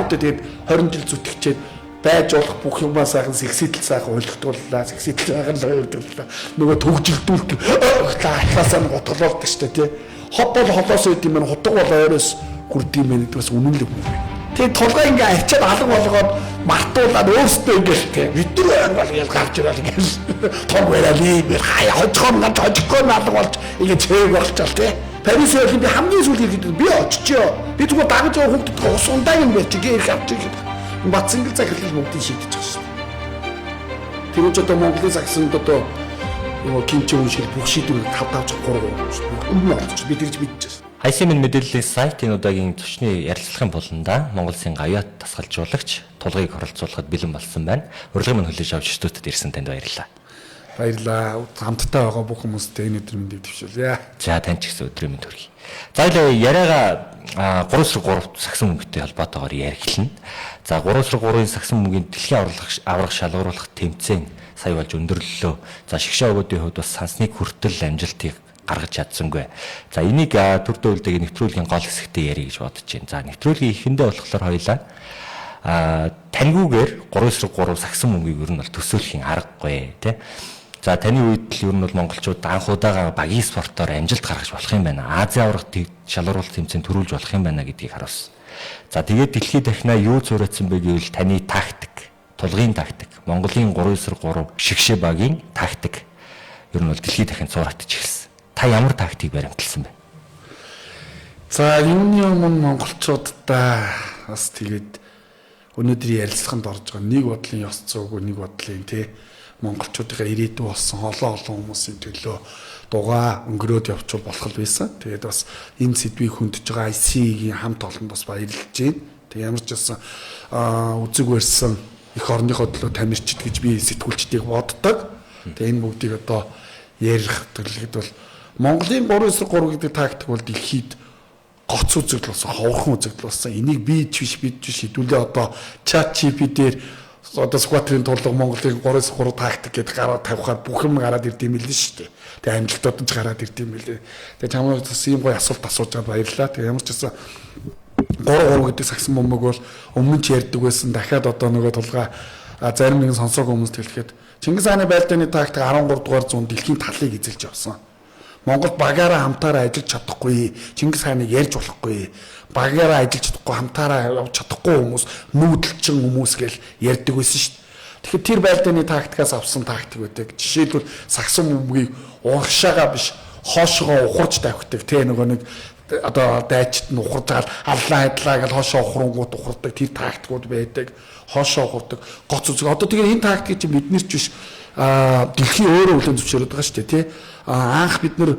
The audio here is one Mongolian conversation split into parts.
үедээ тэгээд 20 жил зүтгэжээд байж болох бүх юмаа сайхан сексэдэл сайхан ойлгохтууллаа. Сексэдэл сайхан ойлгохтууллаа. Нөгөө төгжилдүүлдэг ахлаасаа нь готголоолдог шүү дээ тий. Хот бол холоос үйд юм хутга бол ойроос хүрдэг юм байна гэдгээс үнэн л үг. Тэгээд толгой ингээ арчаад алга болгоод мартуулаад өөрсдөө ингээл тий. Өдөр байнга л гарч ирэл ингээл том байрали хаяа хожихом гад хожихгүй алга болж ингээ цээг болчихвол тий. Парис явахын би хамгийн сүүл ирэхэд би очичоо. Би зүгээр дагаж явах хүүхдэд ус ундааг юм байж гээ ирэх авчих. Батсангал захирлал бүгдийг шийдэж байгаа шүү дээ. Тэгвэл одоо Монголын загсанд одоо кинчи уншил бүх шийдвэрийг 5-3 өмнө олж бид ирж мэдчихсэн. Хайсимын мэдээллийн сайтын удаагийн төчний ярилцлагын болонда Монгол Улсын гавьяат тасгалжуулагч тулгыг оролцуулахад бэлэн болсон байна. Урилгын мань хүлээж авч студид ирсэн танд баярлалаа. Баярлалаа. Хамтдаа байгаа бүх хүмүүстээ энэ өдрийн мэндийг төвшүүлье. За тань ч гэсэн өдрийн мэнд хүргэе. За илүү яриагаа 3-3 сагсан мөнгөтэй холбоотойгоор ярихлана. За 3-3-ын сагсан мөнгөний дэлхийн аврах шалгаруулах тэмцээн сая болж өндөрлөлөө. За шигшээ өгөөдийн хувьд бас сансныг хүртэл амжилтыг гаргаж чадсангүй. За энийг төр дэвлэгийн нэвтрүүлгийн гол хэсэгтээ ярих гэж бодож байна. За нэвтрүүлгийн эхэндээ болохоор хоёлаа таньгүйгээр 3-3 сагсан мөнгийг ер нь бол төсөөлөхийн аргагүй тий. За таны үед л ер нь бол монголчууд анх удаага багийн спортоор амжилт гаргаж болох юм байна. Азийн аврах шалгаруулалт тэмцээнд төрүүлж болох юм байна гэдгийг харуулсан. За тэгээд дэлхийд дахинаа юу зурагдсан бэ гэвэл таны тактик, тулгын тактик, Монголын 3-3 шигшээ багийн тактик ер нь бол дэлхийд дахин зураагдчих эхэлсэн. Та ямар тактик баримталсан бэ? За юуны өмнө монголчуудаа бас тэгээд өнөөдрийн ярилцлаганд орж байгаа нэг бодлын ёс зүйгүй нэг бодлын тий монголчуудын ирээдүй болсон олон хүмүүсийн төлөө дугаа өнгөрөөд явуул болох л байсан. Тэгээд бас энэ сэдвийг хөндөж байгаа IC-ийн хамт олонд бас баярлж байна. Тэг ямар ч байсан үзэг барьсан их орныхоо төлөө тамирчид гэж би сэтгүүлчдийг боддог. Тэг энэ бүгдийг одоо ярих төлөвлөгөөд бол Монголын 3-3 гэдэг тактик бол дэлхийд гоц үзэгдэл болсон, ховхон үзэгдэл болсон. Энийг бид шийдвүлээ одоо чат GPT-ээр одоо скватрын тулга Монголын 3-3 тактик гэдэг гараад тавихаар бүх юм гараад ирд юм билээ шүү дээ. Тэгээ амжилтууд нь гараад ирд юм билээ. Тэгээ чамаас бас ийм гоё асуулт асууж байгаа баярлалаа. Тэгээ ямар ч гэсэн 3-3 гэдэг сагсан бомбог бол өмнө ч ярьдаг байсан. Дахиад одоо нөгөө тулга зарим нэгэн сонсоогүй хүмүүст хэлэхэд Чингис хааны байлдааны тактик 13 дугаар зуунд дэлхийн талыг эзэлж явсан. Монгол багаараа хамтаараа ажиллаж чадахгүй, Чингис хааныг ярьж болохгүй, багаараа ажиллаж чадахгүй, хамтаараа явж чадахгүй хүмүүс, нүүдэлчин хүмүүс гэж ярьдаг байсан шүү дээ. Тэгэхээр тэр байлдааны тактикаас авсан тактик үүдэг. Жишээлбэл сагсан бөмбөгийг урагшаага биш, хоошоо ухарж тавьдаг. Тэ нөгөө нэг одоо дайчид нь ухарж аллаа хайдлаа гэж хоошоо ухрангууд ухардаг тэр тактикууд байдаг. Хоошоо ухардаг. Гоц үзэг. Одоо тэгээ энэ тактикийг чи биднэрч биш дэлхийн өөрөө хүлэн зөвшөөрөд байгаа шүү дээ, тий. Анх бид нэр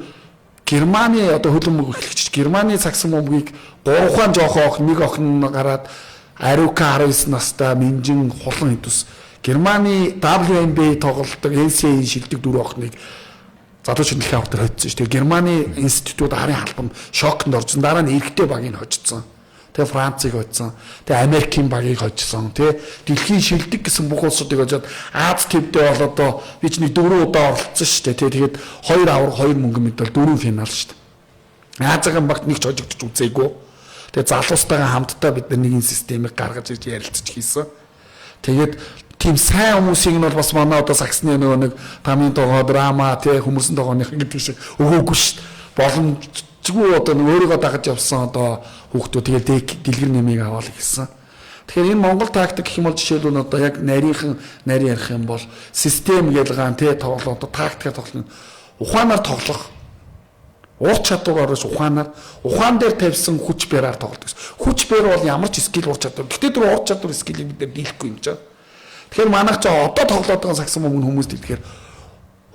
Германы одоо хөлбөмбөг эхлэгч Германы сагсан бөмбөгийг 3 ухаан жоохоо нэг охин гараад Арука 19 настай Минжин хулан хэдвс Германы WNBA тоглолтог NCAA шилдэг 4 охиныг залуучуудын дэлхийн аврагт хоцсон шүү дээ. Германы институт харын халбан шокнд орсон. Дараа нь эрэгтэй багийг хоцсон. Тэгээ Францыг хоцсон. Тэгээ Америкийн багийг хоцсон. Тэгээ дэлхийн шилдэг гэсэн бүх улсуудыг хожоод Аз төвдөө бол одоо би ч нэг 4 удаа оролцсон шүү дээ. Тэгээд 2 авраг 2 мөнгөн медаль 4 финал шүү дээ. Азийн багт нэг ч хожигдож үзээгүй. Тэгээ залуустайгаа хамтдаа бид нар нэгэн системийг гаргаж ирж ярилцаж хийсэн. Тэгээд тийм сайн хүмүүсийг нь бол бас манай одоо саксны нөгөө нэг тамийн тогоо драма тий хүмүүсийн тогооных гэдэг шиг өгөөгүй шүү дээ. Боломжгүй одоо өөрийгөө дагаж явсан одоо хүүхдүүд тэгээд дэлгэр нэмийг аваад гэсэн. Тэгэхээр энэ Монгол тактик гэх юм бол жишээлбэл одоо яг нарийн ярих юм бол систем гэлгаан тий тоглоо одоо тактикаар тоглоно. Ухаанаар тоглох. Ур чадвараар ухаан дээр тавьсан хүч бариар тоглодог. Хүч барь бол ямар ч скил ур чадвар. Гэхдээ тэр ур чадвар скилийг бид дийлэхгүй юм чинь. Тэгэхээр манайх ч одоо тоглоод байгаа сагсан бөмбөг хүмүүс дэлгэхээр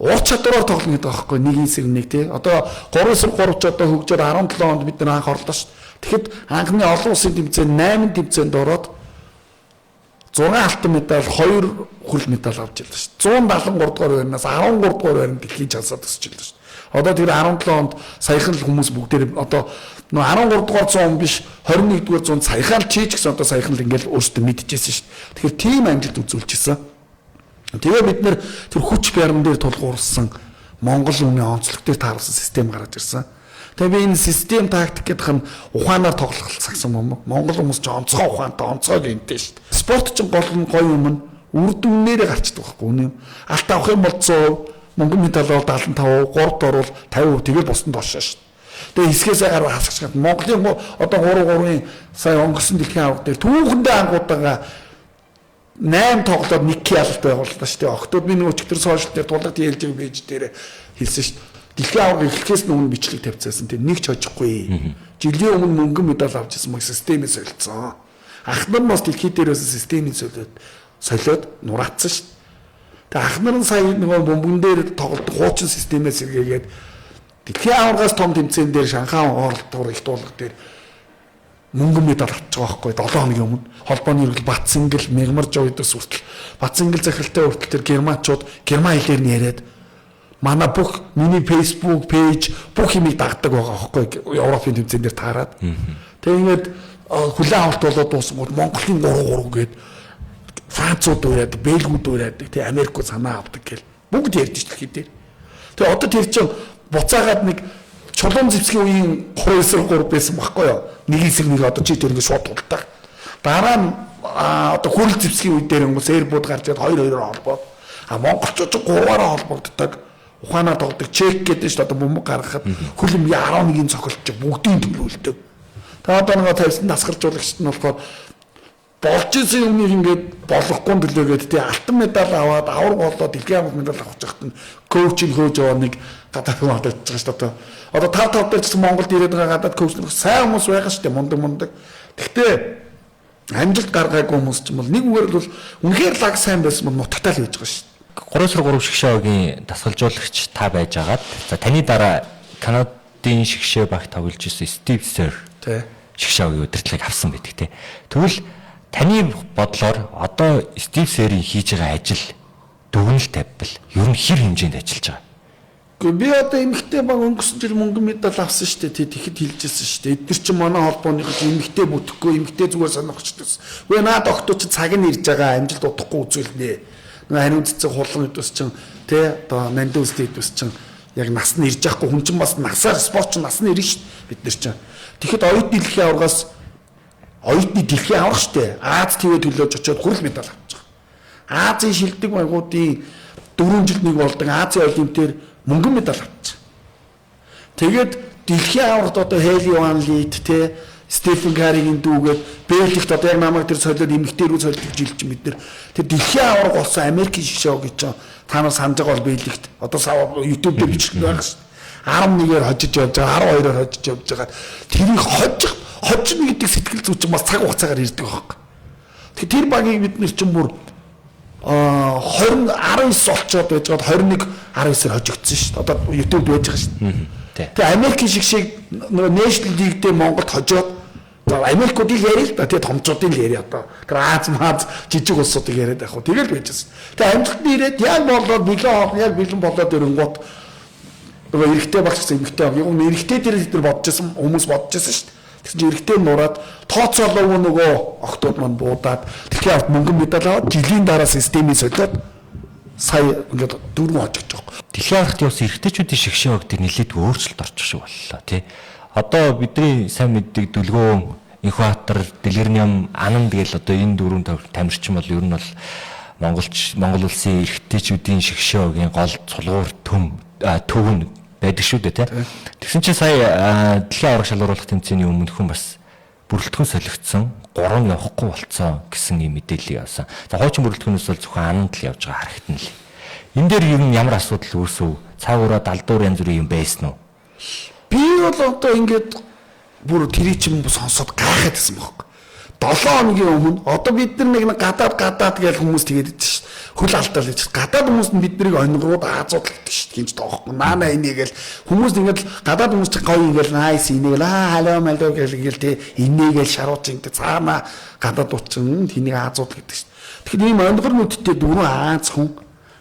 ур чадвараар тоглоно гэдэг байхгүй нэг хэсэг нэг тий. Одоо 3-3 ч одоо хөгжөөд 17 онд бид нар анх орлоо шүү. Тэгэхэд анхны олон улсын тэмцээн 8 тэмцээнд ороод 6 алтан медаль 2 хөл медаль авч ирлээ шүү. 173 дугаар байрнаас 13 дугаар байранд дэлхийн чансаад өсөж ирлээ шүү. Одоо тэр 17 онд саяхан л хүмүүс бүгдээр одоо 13 дугаар зуун биш 21 дугаар зуунд саяхан л чийч гэсэн одоо саяхан л ингээл өөрсдөө мэдчихсэн шүү дээ. Тэгэхээр тийм амжилт үзүүлчихсэн. Тэгээ бид нэр тэр хүч баримт дээр тулгуурласан Монгол үнийн онцлог дээр тааруулсан систем гараад ирсэн. Тэгээ би энэ систем тактик гэдэг нь ухаанаар тоглох цагсан юм. Монгол хүмүүс ч онцгой ухаантай онцгой гэнтэй шүү дээ. Спорт ч гол нь гоё юм. Үр дүнээрээ гарчдаг байхгүй үнэ. Алт авах юм бол 100%, мөнгөн медаль бол 75%, 3-т орвол 50%, тэгээд бусдад дошоо шүү дээ. Тэгээ хэсгээс гараа хасчих гад Монголын одоо 3-3-ын сая өнгөрсөн дэлхийн аварга дээр түүхэндээ ангуудаага 8 тоглоод 1 ялалт байгууллаа шүү дээ. Октод би нөгөө өчтөр сошиал дээр тулгад хэлж байгаа пэйж дээр хэлсэн шүү дээ. Дэлхийн аварга эхлэхээс өмнө бичлэг тавьчихсан. Тэр нэг ч хожихгүй. Жилийн өмнө мөнгөн медаль авч ирсэн мөн системээс солилцсон. Ах нар бас дэлхий дээрээс системийн солиод нураацсан шүү дээ. Тэгээ ах нар нь сая нөгөө бөмбөн дээр тоглолт хуучин системээс сэргээгээд дэлхийн аваргаас том тэмцээн дээр Шанхай хоолтор их дуулга дээр мөнгөн медаль авч байгаа байхгүй 7 хоногийн өмнө холбооны эргэл Батсингэл Мягмарж ойдос хүртэл Батсингэл захиралтай хүртэл тэр германчууд герман хэлээр нь яриад манай бүх миний Facebook пэйж бүх юмыг дагдаг байгаа байхгүй Европын тэмцээн дээр таарад. Тэгээ ингээд хүлээн авалт болоод дуусангууд Монголын 3-3 гээд Францууд ураад, Бельгүүд ураад, тэгээ Америкууд санаа авдаг гэл бүгд ярьж дэлхий дээр. Тэгээ одоо тэр чинь буцаагаад нэг чулуун зэвсгийн үеийн 3-3 байсан байхгүй юу? Нэг хэсэг нэг одоо чи тэр ингэ шууд тулдаг. Дараа нь одоо хөрөл зэвсгийн үе дээр ингээс эрбууд гарч ирээд 2-2-оор холбоод монголчууд 3-аараа холбогддог. Ухаанаар тоглодог чек гэдэг чинь одоо бөмбөг гаргахад хөлөм 11-ийн цохилт чи бүгдийг төлөвлөдөг. Тэгээ одоо нэг тавьсан дасгалжуулагчд нь болохоор болж исэн юмыг ингээд болохгүй төлөөгээд тий алтан медаль аваад авраг болоод дэлхийн авраг медаль авах цагт нь коучинг хөөж яваа нэг гадаад хүмүүс авч байгаа шүү дээ. Одоо 5 дээр ч Монголд ирээд байгаа гадаад коуч нар сайн хүмүүс байгаа шүү дээ мундаг. Гэхдээ амжилт гаргаагүй хүмүүс ч юм бол нэг үгээр бол үнэхээр лаг сайн байсан бол нутагтаа л хийж байгаа шүү дээ. 3-3 шгшөөгийн дасгалжуулагч та байж агаад за таны дараа Канадын шгшөө багт тоглож исэн Стив Сэр тий шгшөөгийн удирдлагыг авсан байдаг тий. Тэгвэл таны бодлоор одоо Стив Сэрийн хийж байгаа ажил дүгнэлт тавьбал ер нь хэр хэмжээнд ажиллаж байгаа? Гэхдээ би одоо эмэгтэй баг өнгөрсөн жил мөнгөн медаль авсан шүү дээ. Тэгэхэд хэлжсэн шүү дээ. Эдгээр чинь манай холбооны эмэгтэй бүтэхгүй, эмэгтэй зүгээр сонирхчдээс. Үгүй наад октоо чи цаг нь ирж байгаа амжилт удахгүй үзүүлнэ. Нөгөө хариу цэцэг хулган өдөөс чинь тий одоо мандуустэй өдөөс чинь яг нас нь ирж байхгүй хүн чинь бас насаар спорт чинь нас нь ирнэ шүү дээ. Бид нар чинь. Тэгэхэд оюут дэлхийн аваргаас оюутны дэлхийн авах штэ Аз ТV төлөөж очиод хүрэл медаль авч байгаа. Азийн шилдэг байгуудын 4 жилд нэг болдог Азийн олимпиадээр мөнгөн медаль авч. Тэгээд дэлхийн аваргад одоо Хейли Ван Лид те Стефен Каригийн дүүгээд Бельгикт одоо яг намайг тэр солиод эмэгтэй рүү солиод жилж бид нар тэр дэлхийн аварга болсон Америкийн шгшөө гэж та нар санаж байгаа бол Бельгикт одоо YouTube дээр бичих байгаа шүү. 11-ээр хожиж явж байгаа 12-оор хожиж явж байгаа тэрийг хожно гэдэг сэтгэл зүйч бас цаг хугацаагаар ирдэг байхгүй. Тэгэхээр тэр багийг бид нар чинь бүр 20 19 болцоод байж гоод 21 19-ээр хожигдсон шүү дээ. Одоо YouTube байж байгаа шүү дээ. Тэгээ Америкийн шиг нөгөө National League дээр Монголд хожоод Америкуудыг яриа л да. Тэгээ томчуудыг л яриа одоо. Тэр Аз жижиг улсуудыг яриад байх уу. Тэгэл байжсэн. Тэгээ амжилтны ирээд яг болоод бэлэн болоод ирэнгуут нөгөө эрэгтэй багч гэсэн эмэгтэй баг. Яг эрэгтэй дээр бид нар бодож байсан хүмүүс бодож байсан шүү дээ. Тэгсэн чинь эрэгтэй нураад тооцоолоо нөгөө октод манд буудаад дэлхийн авт мөнгөн медаль аваад жилийн дараа системийн солиод сая ингээд дөрвөн хожигдож байгаа. Дэлхийн аврагт явсан эрэгтэйчүүдийн шгшөө баг тэр нэлээд өөрчлөлт орчих шиг боллоо тий. Одоо бидний сайн мэддэг дүлгөөн Инхбаатар, Дэлгэрниум, Анан тэгэл одоо энэ дөрвөн тамирчин бол ер нь бол Монгол улсын эрэгтэйчүүдийн шгшөөгийн гол цулгуур төвөн байдаг шүү дээ тий. Тэгсэн чинь сая дэлхийн авраг шалгаруулах тэмцээний өмнө хүн бас бүрэлдэхүүн солигдсон 3 явахгүй болцсон гэсэн юм мэдээлэл явсан. За хуучин бүрэлдэхүүнээс бол зөвхөн Ананд л явж байгаа харагдана л. Энэ дээр ер нь ямар асуудал үүсв? Цаагаараа далдуур янз бүрийн юм байсан уу? Би бол одоо ингээд бүр тэрий чим сонсоод гайхаад байсан байхгүй. 7 хоногийн өмнө одоо бид нар нэг гадаад гэж хүмүүс тэгээд идэж шв. Хөл алдаал гэж. Гадаад хүмүүс нь биднийг онгорууд аазууд л гэдэг шв. Гинж тоохгүй. Наана энийгэл хүмүүс ингээд гадаад хүмүүс чинь гоё ингээл найс энийгэл халоо малдоо гээл тий энийгэл шарууч ингээд цаана гадаад учин тэнийг аазууд гэдэг шв. Тэгэхээр ийм онгор нүдтэй дөрвөн Аз хүн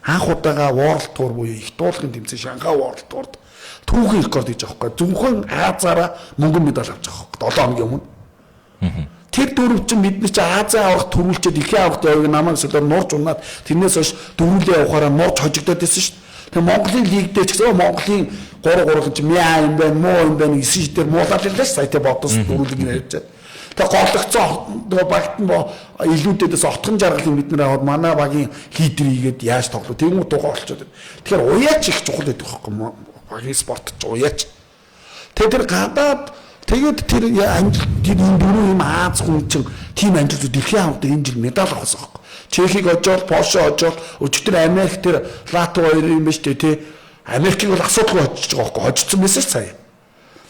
анх удаага World Tour буюу их дуулахын тэмцээн Шанхай World Tour-д түүхийн рекорд хийж байгаа байхгүй. Зөвхөн Азаараа мөнгөн медаль авч байгаа байхгүй. 7 хоногийн өмнө. Тэр дөрөв чинь бид нар чи Азийн аврагт төрүүлчихэд дэлхийн аврагт яваг намайг солиор нурж унаад тэрнээс хойш дөрүүлээ явахаараа нурж хожигдоод байсан шүү дээ. Тэгээ Монголын лиг дээр ч гэсэн Монголын 3-3 ч мяа юм байна, муу юм байна, 9 дээр муулаад ирлээ ш. Сая тэ бодос дөрүлэг ярьж байгаа. Тэгээ голөгцсон нөгөө багт нь илүүдэдээс отхон жаргалыг бид нэр аваад манай багийн лидер хийгээд яаж тоглоо. Тэгмүү дугаа олчоод. Тэгэхээр уяач их чухал байдаг байхгүй багийн спорт ч уяач. Тэгээ тэр гадаад тэгээд тэр энэ дөрөв юм Аз хүн чинь тим амжилт дэлхийн хамт энэ жил медаль авсан байхгүй. Чехийг очоод, Польшоо очоод, өчигдөр Америк тэр Латв 2 юм ба штэ тий. Америкийг бол асуудалгүй очиж байгаа байхгүй. Хожицсон байсан ш сая.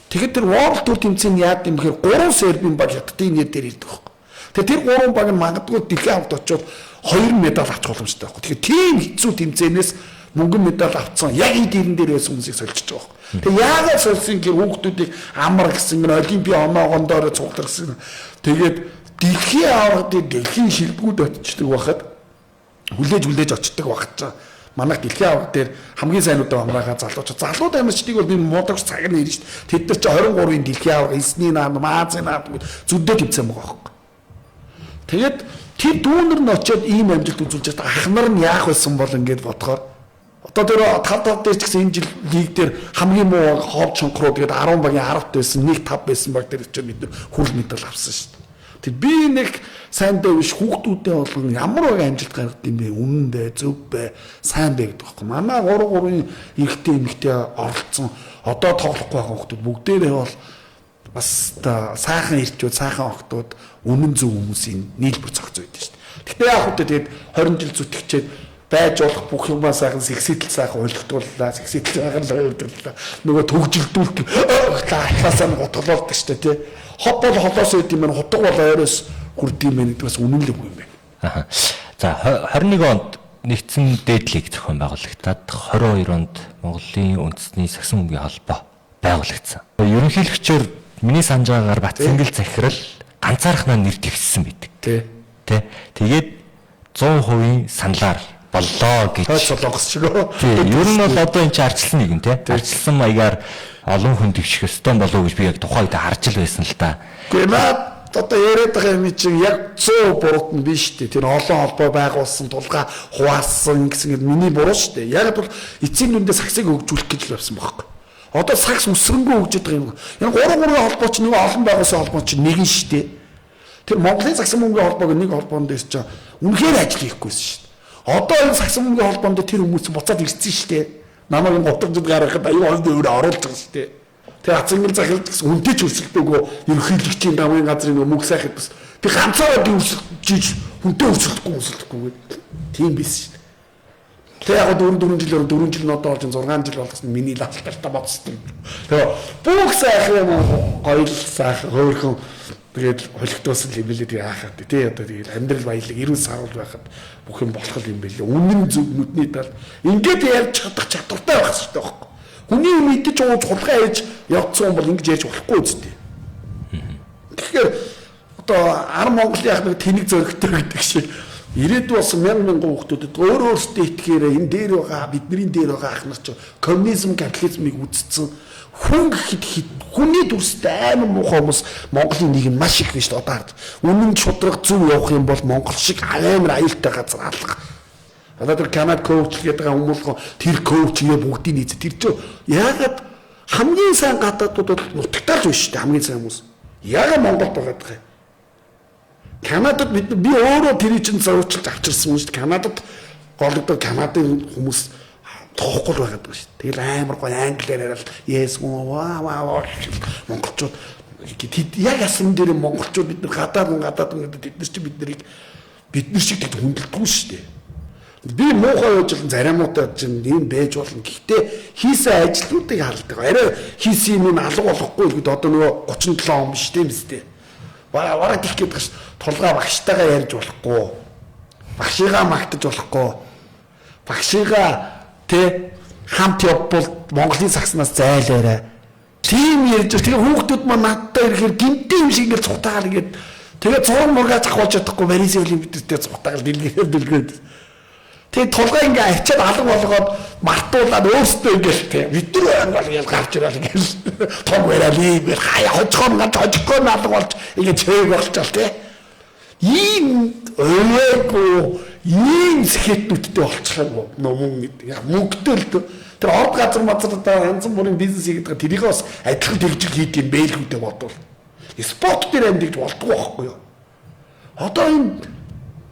Тэгэхээр тэр World Tour тэмцээн яад юм гэхээр 3 Сербийн баг хятадын нэр дээр ирдэг байхгүй. Тэгэхээр тэр 3 баг нь магадгүй дэлхийн хамт очоод 2 медаль авчих боломжтой байхгүй. Тэгэхээр тийм хэцүү тэмцээнээс мөнгөн медаль авцсан яг энэ дэрэн дээр байсан хүмүүсийг сольж байгаа байхгүй. Тэгээ яагаад сольсон гэхээр хүүхдүүдийг амар гэсэн нь олимпийн оноогондоор цуглах гэсэн. Тэгээд дэлхийн аврагын дэлхийн шилбгүүд очдог байхад хүлээж очдог багчаа. Манайх дэлхийн авраг дээр хамгийн сайнуудаа амраахаа залууд амьдчдыг бол би муудагч цаг нь ирж шít. Тэд нар чи 23-ын дэлхийн авраг эсний наад, Азийн наад зүддээ төвцөн байгаа байхгүй. Тэгээд тэр дүүнер нь очиод ийм амжилт үзүүлж байгаа ах нар нь яах байсан бол ингэж бодохоор одоо тэр тав дээр ч гэсэн энэ жил лиг дээр хамгийн муу ховд шонхруу тэгээд 10 багийн 10-т байсан, 1-5 байсан баг дээр ч бид нар хүрл медаль авсан шít. Тэг би нэг сайндаа биш хүүхдүүдээ болгон ямар нэг амжилт гаргад юм бэ? Үнэн бэ, зөв бэ, сайн бэ гэдэг байхгүй. Манай 3-3-ын эрэгтэй эмэгтэй оролцсон одоо тоглохгүй байгаа хүүхдүүд бүгдээрээ бол бас сайхан ирчүүд, сайхан охтууд үнэн зөв хүмүүсийн нийлбэр зохицоо идэв шүү дээ. Гэтэ яг хөтэ тэгээд 20 жил зүтгэжээд байж болох бүх юмаа сайхан сэгсэтэл сайхан ойлгохтууллаа, сэгсэтэл сайхан ойлгууллаа. Нөгөө төгжилдүүлэх талаасаа готголоолдог шүү дээ, тий. Хот бол холоос үүд юм байна, хутга бол ойроос хүрд юм байна гэдэг бас үнэн л үг юм байна. За 21 онд нэгдсэн дээдлийг зохион байгуулагдаад 22 онд Монголын үндэсний сагсан бөмбөгийн холбоо байгуулагдсан. Ерөнхийлөгчөөр миний санаж байгаагаар Батцэнгэл захирал ганцаархнаа нэр дэвшсэн байдаг. Тий. Тэгээд 100% саналаар боллоо гэж солонгос ч гоо. Тий. Ер нь бол одоо энэ чинь арчилсан нэг юм тий. Арчилсан маягаар олон хүн дэвших ёстой болов уу гэж би яг тухайн үед харж л байсан л та. Гэмээд одоо яриад байгаа юм чинь яг 100 бурууд нь биш үү? Тэр олон холбоо байгуулсан, тулгаа хуваалсан гэсэн нь миний буруу шүү дээ. Яг бол эцсийн дүндээ саксыг хөгжүүлэх гэж л байсан байхгүй. Одоо сакс өсрөнгөө хөгжиж байгаа юм. Энэ 3-3 холбоо чинь нөгөө олон байгуулсан холбоо чинь нэг нь шүү дээ. Тэр Монголын саксан бөмбөгийн холбоог нэг холбоонд дээр чинь үнэхээр ажил хийхгүйсэн шүү дээ. Одоо энэ саксан бөмбөгийн холбоонд тэр хүмүүс буцаад ирсэн шүү дээ. Намайг готгожд гаргахад аюу хонд өөр оруулж байгаа шүү дээ. Тэр Батцэнгэл захирал гэсэн үнтэй ч өрсөлдөөгүй ерөнхийлөгчийн дамын газрын мөнгө сайхад бас би ганцаараа өрсөлдөж үнтэй өрсөлдөхгүй гэдэг. Тийм биш шүү дээ. Тэр яг 4 жил одоо болж 6 жил болгосон миний лалталтаа бодсон. Тэгээ бүх сайхан юм гоё сайхан хөөрхөн тэгээд холигдуулсан юм билээ тэгээ хаахад тий одоо тэгээд амьдрал баялаг эрүүл сарвал байхад бүх юм болох юм билээ. Үнэн зөв нүдний тал ингээд ярьж чадах чадвартай байх хэрэгтэй байхгүй. Хүний мэдэж ууж хулгай хийж явцсан бол ингэж ярьж болохгүй үстэй. Тэгэхээр одоо ар Монгол яг нэг тэнэг зөрөгтэй гэдэг шиг ирээдүйн болсон мянган хүүхдүүдэд өөрөөсөө итгэхээр энэ дээр байгаа бидний дээр байгаа ах нар ч коммунизм, капитализмыг үздсэн хүн гэхэд хүний дүрстэй амар муухай хүмүүс Монголын нийгэм маш их биш одоо харж. Үнэн шудраг зөв явах юм бол Монгол шиг амар аюултай газар алга. Одоо тэр Канад коуч гэдэг хүмүүс тэр коучгээ бүгдийг нийцээ. Тэр чинь яагаад хамгийн сайн гадаадууд бол нутагтаалж биш шүү дээ хамгийн сайн хүмүүс. Яагаад Монголд байгаа юм? Канадад би өөрөө тэрий чинь зурчилж авчирсан юм шүү дээ. Канадад голддог Канадын хүмүүс тоохгүй байгаад байна шүү дээ. Тэгэл амар гоё англиар яриад yes ваа монголчууд яг асуун дээр монголчууд бид нар гадаад гэдэг бид нар чинь бид нар шиг тэг хүндэлдэггүй шүү дээ. Би муухай уучлан заримуутай чинь юм байж болно. Гэхдээ хийсэн ажлуудыг харалдаг. Арай хийсэн юм алга болохгүй гэдэг одоо нөгөө 37 он биш тийм үстэй. Бараа гих гэдэг ш тулгаа багштайгаа ярьж болохгүй. Багшигаа магтаж болохгүй. Багшигаа тэ хамт явбал Монголын сагснаас зайлаарай. Тийм ярьж тэгээ хүүхдүүд маань надтай ирэхээр гинти юм шиг ингээл цухтагаар ингээд тэгээ зураг мургаа захуулж чадахгүй Марисэлийн бидтэй цухтагаар дэлгээд. Тэгээ тулгаа ингээ ачаад алга болгоод мартуулаад өөрсдөө ингээл тийм бид нар ангал ял гарч ирэл ингээл том барали ингээл хаяа хожихгоо алга болж ингээ чээг болчихвол тийм ийм өөгүй ийм сэхэтнүүдтэй болчих юм мөн гэдэг. Мөнгөтэй л тэр орд газар мазруудаа янз бүрийн бизнес хийгээд байгаа тэрийг бас адилхан тэгжиг хийдэг юм бэлгүүдээ бодвол спорт дээр амьдж болдгоо байхгүй юу? Одоо энэ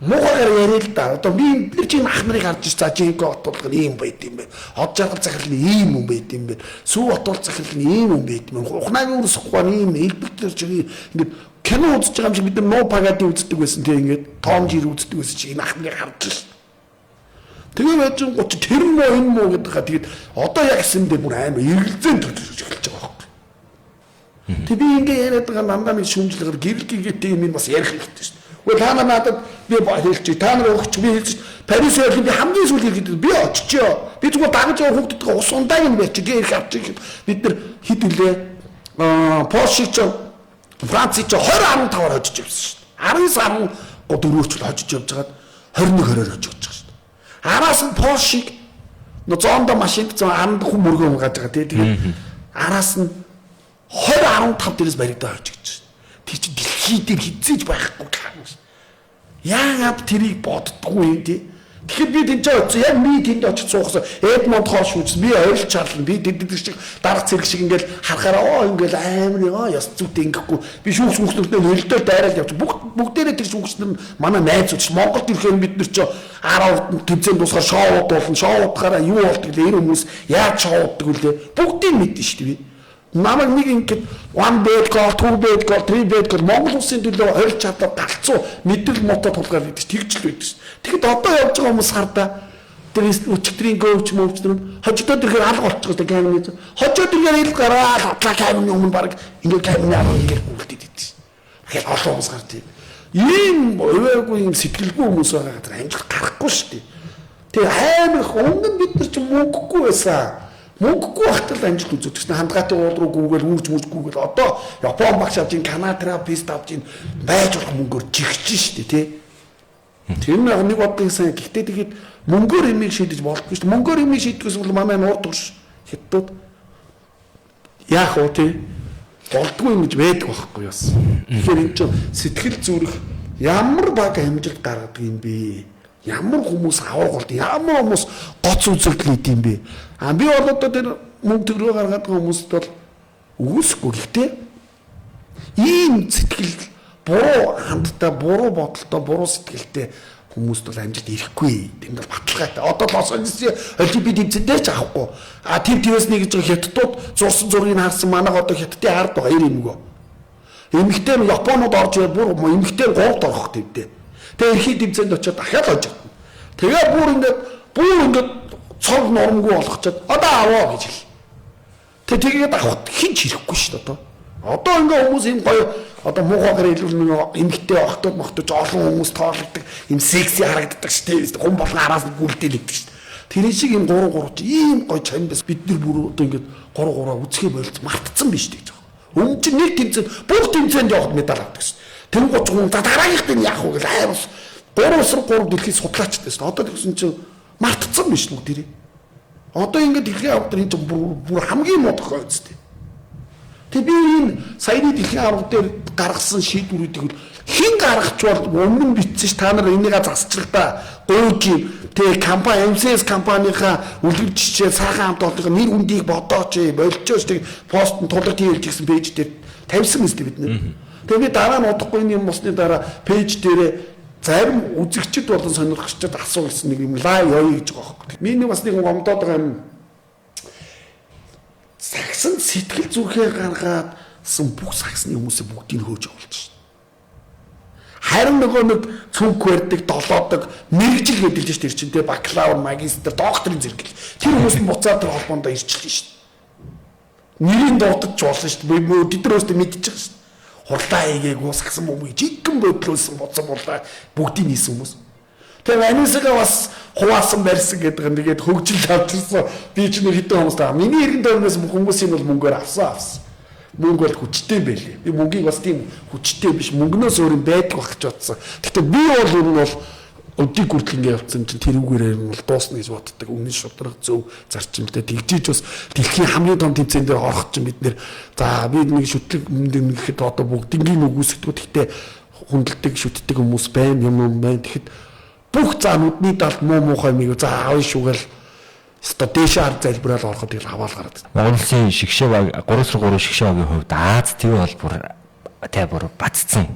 муугаар яриа л да. Одоо би чинь ах нарыг харж за жинко отуулга ийм байт юм бэ. Хот жаргал захирал нь ийм юм байт юм бэ. Сүү отуул захирал нь ийм юм байт юм. Ухнаагийн үрс ухаан ийм элбэлтэр чиг ингээд кино үзэж байгаа юм шиг бид нар нуу пагад үздэг байсан тийм ингээд том жир үздэг байсан чи энэ ах нарыг харж л. Тэгээ байж 30 тэр муу энэ муу гэдэг ха тэгээд одоо яг эсэндээ бүр амар эргэлзээнд төлөж эхэлж байгаа байхгүй. Тэг би ингээ яриад байгаа дандаа нэг шүмжлэгээр гэрэл гээтэй юм бас ярих хэрэгтэй шүү. Гэхдээ та надад би хэлж та нар өгч би хэлж Парис явах би хамгийн сүүл хэлгээд би очичоо. Би зүгээр дагаж явах хүүхдүүдээ ус ундааг юм байж гээ ирэх авчих бид нар хэд үлээ Польшиг ч Францыг ч 20-15-аар хожиж явсан шүү. 19-14-өөч л хожиж явж байгаад 21-20-оор хожиж байгаа шүү. Араас нь Польшиг зоондоо машинд 10 хүн мөргөө угааж байгаа тэгээд араас нь 20-15 дээрээс баригдаа хожиж гэж шүү. Тэр чинь дэлхий дээр хизээж байхгүй юм шүү. Яагаад тэрийг боддггүй юм тий? Тэгэхээр би тэнд очсон яг би тэнд очиж суухсан Эдмонд хоош үз би ойлж чарлаа би тэнд шиг дарга цэрэг шиг ингээл харахаараа ингээл амар яс зүйтэй ингэхгүй би шүүгчнэртэй хөлдөө дайраад явж бүгдээрээ тэр шүүгчнэр манай найзууч Монголд ирэхээр бид нар ч 10 тэмцээнд дуусгаар шоуд болно шоудахаараа юу болдог вэ энэ хүмүүс яаж шоуддаг вэ бүгдийг мэднэ шүү дээ би намайг нэг ингээд 1 bad goal 2 bad goal 3 bad goal Монгол улсын төлөө ойлж чадав галцуу мэдрэл мотод тулгаар гэдэг тэгж л байдаг шүү. Тэгэхэд одоо явж байгаа хүмүүс хардаа тэр өчигдрийн гоовч мөвчдөр хожидод ирэхээр алга болчихсон камерын хожоод ирэхээр ил гараад хатлаа камерын өмнө баг ингээд камерын аваад ингээд үлдээд идэв шүү. Тэгэхээр олон хүмүүс гардаг. Ийм өвөөгүй юм сэтгэлгүй хүмүүс байгаа гэдэг амжилт гарахгүй шүү дээ. Тэгээ амар их өнгөн бид нар ч мөнгөгүй байсан. Мөнгөгүй багтал амжилт үзүүлдэг шнэ хандгаатай уул руу гүгээл үүж гүгээл одоо Япон багш авч ин Канада терапист авч ин байж болох мөнгөөр жигч штэ тий. Тэр нэг бодлын сайн гэхдээ тэгээд мөнгөөр юмыг шийдэж болдгүй штэ мөнгөөр юмыг шийдгээс бол манай нуур турш хятад яах вэ тий болдгүй юм гэж байдаг байхгүй бас. Тэгэхээр энэ чинь сэтгэл зүрх ямар баг амжилт гаргадаг юм бэ? Ямар хүмүүс аваргалт ямар хүмүүс гоц үзэгдэл хийд юм бэ? Би бол одоо тэр мөнгө төгрөгөө гаргаад байгаа хүмүүст бол үгүйсгүй гэхдээ ийм сэтгэл буруу хандтай буруу бодолтой буруу сэтгэлтэй хүмүүст бол амжилт ирэхгүй. Тэнд бол баталгаатай. Одоо Лос Анжелесийн LGBT тэмцээндээ ч авахгүй. Тэр твээс нэг гэж хятадууд зурсан зургийг харсан манайх одоо хятадын ард байгаа юм уу? Эмэгтэй Японууд орж ирээд бүр эмэгтэй 3-д орох гэвдээ. Тэгээ эрхий тэмцээнд очиод дахиад очиж. Тэгээ бүр ингээд цог нормгүй болгочоод одоо аваа гэж хэл. Тэгээд авахд хинч ирэхгүй шүү дээ одоо. Одоо ингээ хүмүүс юм гоё одоо муугаар илүү эмгтэй охтод мохтож олон хүмүүс тоолдог юм секси харагддаг шүү дээ. Гум болгон араас нь гүлдэлэгдэг шүү дээ. Тэр шиг юм 3 ийм гоё чамдас бид нар бүр одоо ингээд 3 үзхээ болц мартцсан биш гэж байгаа. Өмнө чинь нэг тэмцээнд бүх тэмцээнд явахд медаль авдаг шүү. Тэр 30 хүн за дараагийнх нь яах вэ гэж аймс 3 дэлхий судлаачтай шүү. Одоо тэгсэн чинь мартцсан биш үү тэр. Одоо ингээд дэлхийн аврагт энэ бүр хамгийн муу тохиол үстэй. Тэг би энэ саяны дэлхийн авраг дээр гаргасан шийдвэрүүдийг хэн гаргах бол өмнө нь бичсэн ш та нар энийгээ засчлаа гойж тэг компани MCS компанийхаа үлгэр жишээ сайхан хамт олонхоо нэр хүндийг бодооч болчооч тэг пост нь тулгад хийлж гисэн пэйж дээр тавьсан мэт бид нэ. Тэг би дараа нь удахгүй юм усны дараа пэйж дээр зарим үзэгчд болон сонирхогчдод асуулсан нэг юм лайв явъя гэж байгаа байхгүй. Миний бас нэг гомдоод байгаа юм. Сагсан сэтгэл зүрхээ гаргаадсан бүх сагсны хүмүүсээ бүгдийг хөөж явуулж шин. Харин нөгөө нэг цүнх барьдаг, долоодог, мэрэгжил гэдэлж шин тэр чинь те бакалавр, магистр, докторийн зэрэг. Тэр хүмүүс нь буцаад тэр холбоонд ирчихлээ шин. Нэрийн дурдж болсон шин. Бид нар өөрсдөө мэдчихэж байгаа шин. Хурлаа хийгээгүй сагсан хүмүүс жиггэн бодлоосон боцсон булаа бүгдийг нийсэн хүмүүс. Тэгээ анисгаа бас хуваасан барьсан гэдэг юм. Тэгээд хөгжил авчирсан би ч нэг хэдэн хүмүүс таа. Миний эргэн тойрноос хүмүүсийн бол мөнгөөр авсан. Мөнгө бол хүчтэй байлээ. Би мөнгийг бас тийм хүчтэй биш мөнгнөөс өөр юм байдаг багч бодсон. Гэхдээ би бол ер нь бол өдийг хүртэл ингэ явцсан чинь тэрүүгээрээ бол дуусна гэж боддог. Өмнө шудраг зөв зарчимтай тэгжиж бас дэлхийн хамгийн том тэмцээн дээр орох чинь бид нэр за би нэг шүтлэг өмнөд нэгэхэд одоо бүгднийг үгүйсгдэг. Гэхдээ хүндэлдэг шүтдэг хүмүүс байна юм байна. Тэгэхэд бүх заануудны талд муу муухай мийг за аав шүүгээл ста дэшаар залбирал ороход тэгэл хаваал гараад. Монгол улсын шигшээ баг 3-3 шигшээ багийн хувьд Аз төв бол бүр баццсан.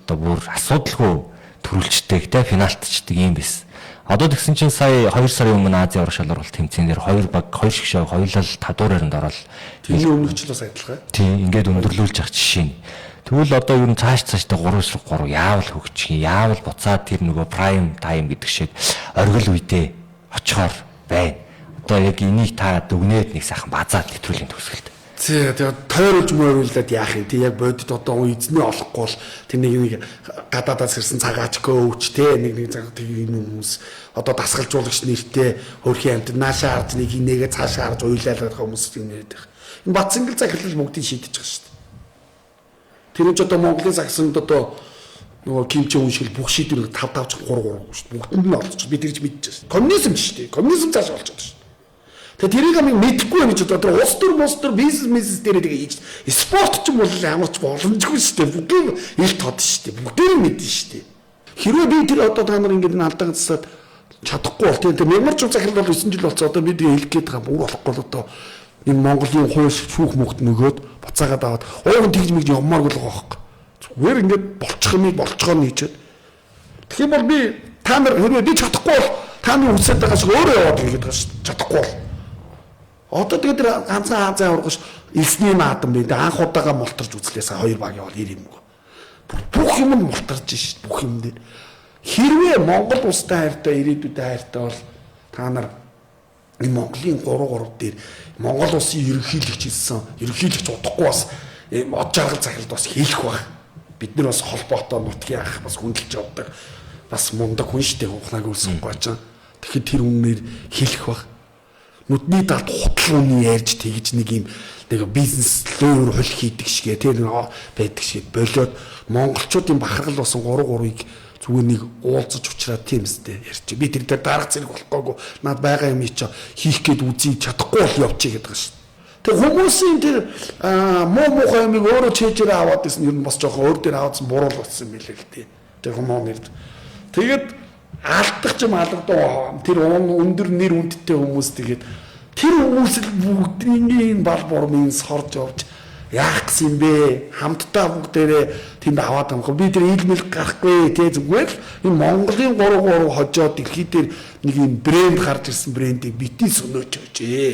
Одоо бүр асуудалгүй төрүүлждэг те финалтчдаг юм биш. Одоо тэгсэн чинь сая 2 сарын өмнө Азийн ураг шалралт тэмцээнээр 2 шигшээ хоёулаа тавдуурайнд ороод тэрний өмнө ч бас адилхан. Тийм ингээд өндөрлүүлж явах жишээ нь. Тэгвэл одоо ер нь цаашдаа 3-3 яавал хөгжих, яавал буцаад тэр нөгөө prime time гэдэг шиг оргил үедээ очихоор байна. Одоо яг энийг та дүгнээд нэг сайхан базаад нэвтрүүлгийн төгсгөлд. Тэгээд тойруулж мөрүүлээд яах юм тий яг бодит одоо эзний олохгүй бол тэр нэг гадаадаас ирсэн цагаач коуч тий нэг цаг тийм хүмүүс одоо дасгалжуулагч нэртэй хөрхийн амт наашаа харж нэг нэгээ цаашаа харж уйлалгах хүмүүс юм яриад байх. Энэ Батцангэл захирлал бүгдийг шийдэж байгаа шүү дээ. Тэр нь ч одоо Монголын загсанд одоо нөгөө Ким Чен Ун шиг бүх шийдвэрийг 5-5 3 шүү дээ. Бүгдэнд нь олдчих. Би тэрж мэдчихсэн. Коммунизм шүү дээ. Коммунизм цааш болж байгаа шүү. Тэгээ тэрийг амиг мэдэхгүй юм ч одоо улс төр бизнес дээр тэгээ хийж спорт ч юм бол ямар ч боломжгүй шүү дээ. Бүгдийг ил тод шүү дээ. Бүгдийг мэднэ шүү дээ. Хэрвээ би тэр одоо та нар ингэж алдаан засаад чадахгүй бол тийм мягмарч захирал бол 9 жил болцоо одоо бид хэлэх гээд байгаа бүр болохгүй л одоо энэ Монголын хууль шүүх мөхт нөгөөд буцаагаад аваад ууган тэгж мэгж явмааргүй л байгаа байхгүй. Зүгээр ингэж болчих юм болцохоор нийчээд. Тэгэхээр бол би та нар хэрвээ би чадахгүй бол та нар үсээд байгаа шиг өөрөө яваад ингэж байгаа шүү. Чадахгүй бол одоо тэгээд тэр ганцхан Азийн урагш элсний наадам бэ. Анх удаага мултарч үзлээсээ 2 баг явал ир юм. Бүх юм нь мултарч шít бүх юм дээр. Хэрвээ Монгол улстай хайртай ирээдүйдээ хайртай бол та нар энэ Монголын 3 дээр Монгол улсын ерөнхийлөгч хэлсэн ерөнхийлөгч удахгүй бас од жаргал захиралд бас хийх баг. Бид нар бас холбоотой нутгийн ах бас хүндэлж явдаг бас мундаг хүн шít ухнаг үлсэн гоч. Тэгэхээр тэр үнээр хэлэх баг. Нүдний талд хутлууны ярьж тэгж нэг юм нэг бизнес лөөр хөл хийдэг шигэ тэр байдаг шиг болоод монголчуудын бахархал болсон 3-3-ыг зүгээр нэг уулзаж уучраад тийм үстэй ярьж. Би тэр дээр дарга зэрэг болохгүйгүй над байгаа юм чи хийх гээд үзий чадахгүй бол явчих гэдэг шүү. Тэг хүмүүсийн тэр муу муухай юмыг өөрөө чэжээрээ аваад гэсэн юм бас жоохон өөр дээр аваадсан буруу болсон юм билээ л тий. Тэр хүмүүнэр тэгээд алдах ч юм алдагдав тэр өндөр нэр үндтэй хүмүүс тэгээд тэр хүмүүс л бүгдийн бал бурмын сорж явж яах гэсэн бэ хамтдаа бүгдээрээ тэнд аваад амх би тэр илмэл гарахгүй те зүгээр энэ Монголын 3 хожоод дэлхий дээр нэг юм брэнд гарч ирсэн брэндийг битэн сөнөөч өжээ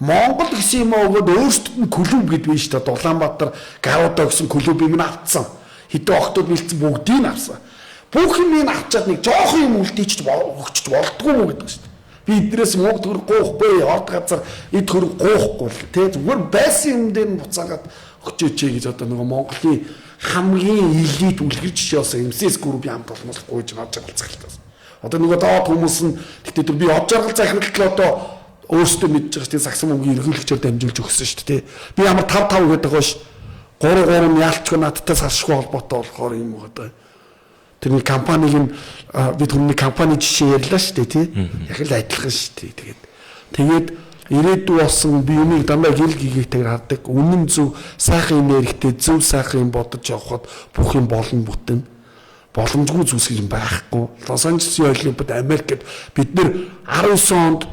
Монгол гэсэн юм өгөөд өөрсдөд нь клуб гэдэг биш та Улаанбаатар Гаруудаа гэсэн клубыг нь авцсан хэдэн охтууд бэлдсэн бүгдийг нь авсан бүх юм авчаад нэг жоохон юм үлдээч өгчөж болдгоо мó гэдэг шүү дээ. Би эдрээс мөнгө төгрөг гоохгүй, орд газар эд төгрөг гоохгүй тий зүгээр байсан юм дээр нь буцаагаад өгчөөч гэж одоо нөгөө Монголын хамгийн элит үлгэр жишээ болсон МСС группийн хамт олноос гуйж авч байгаа цагтаас. Одоо нөгөө доод хүмүүс нь тэгтээ би од жаргал захиралтлаа одоо өөрсдөө мэдж байгаа шүү дээ сагсан мөнгөний ерөнхийлөгчөөр дамжуулж өгсөн шүү дээ. Би ямар 5 гэдэг байгаа ш 3 яалчгүй надтай салшгүй холбоотой болохоор юм одоо тэрний компаниг бид хүмүүний компани жишээ ярьлаа шүү дээ тий. Яг л адилхан шүү дээ. Тэгээд ирээдүй болсон би юмыг дандаа гэл гигээтэйгээр хардаг. Үнэн зөв сайхан юм эрэхтэй зөв сайхан юм бодож явхад бүх юм болно бүтэн. Боломжгүй зүйлс юм байхгүй. Лос Анжелесийн Олимпиад Америкт бид нэр 19 онд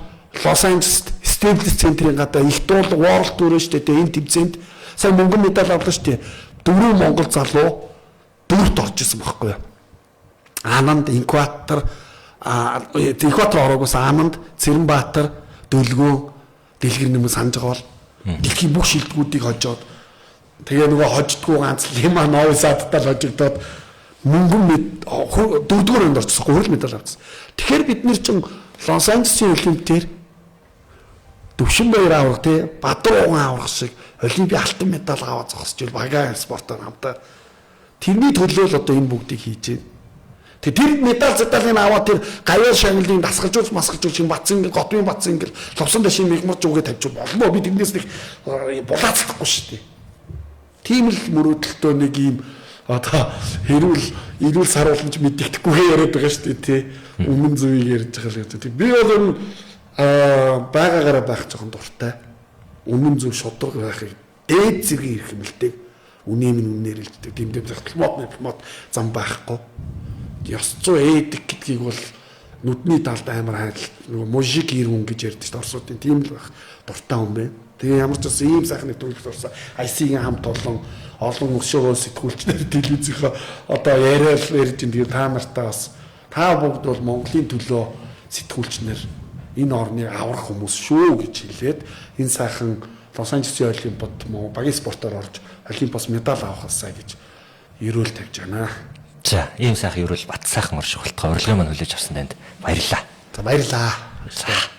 Лос Анжелест Стейплс центрийн гадаа их дуулга World Tour шүү дээ. Энэ тэмцээнд сая мөнгөн медаль авлаа шүү дээ. 4 Монгол залуу 4-т орж исэн байхгүй юу? Ананд Инкватор ороогүй Ананд Цэрэнбаатар Дөлгөө дэлгэр нэмэн санаж байгаа бол дэлхийн бүх шилдэгүүдийг хожоод тэгээ нөгөө хождгоо ганц Лима Нови Садтай л хожигдоод мөнгөн 4-р онд орчихсон гурил медаль авсан. Тэгэхээр бид нэр чин Лос Анжелесийн Олимпиадээр Төвшин баяр аврах тий Бадрууган аврах шиг Олимпийн алтан медаль аваад зогсож ил багаан спортоор хамтаа тэрний төлөө л одоо энэ бүгдийг хийж байна. Тэр медаль задалыг аваад тэр гавьяа шагналын дасгалжууч Батцангэл Готмын Батцангэл ловсон дэшин мэгмарч үгээ тавьчих болмоо би тэрнээс нэг булаацдахгүй шүү дээ. Тийм л мөрөөдөлтөө нэг юм одоо эрүүл саруулж мэддэхгүй яриад байгаа шүү дээ тий. Өмнө зүвийг ярьж байгаа л гэдэг. Би бол байгаагаараа байх жоохон дуртай. Өмнө зүв шудраг байхыг дээд зэргийн ирэх юм л дээ. Үнийн үнээр илждэг. Дэмдэм захталмот зам байхгүй. ёс зүй ээдэг гэдгийг бол нүдний талд амар хайрлаа. Нөгөө мужик ирүүн гэж ярьдаг шүү дээ. Орсуудын тийм л байх дуртай хүн байна. Тэгээ ямар ч бас ийм сайхны төвлөрсөн орсон IC-ийн хамт олон өшөөгөө сэтгүүлчнэр телевизийнхаа одоо яриад ярьж ин тэгээ та нартаа бас та бүгд бол Монголын төлөө сэтгүүлчнэр энэ орныг аврах хүмүүс шүү гэж хэлээд энэ сайхан Лос Анжелесийн Олимпиад багийн спортоор орж Олимпиас медаль авахсаа гэж ерөөл тавьж байна. За, ийм сайхан ерөөл бат сайхан орших болтгой урилгын маань хүлээж авсан танд баярлалаа. За баярлалаа.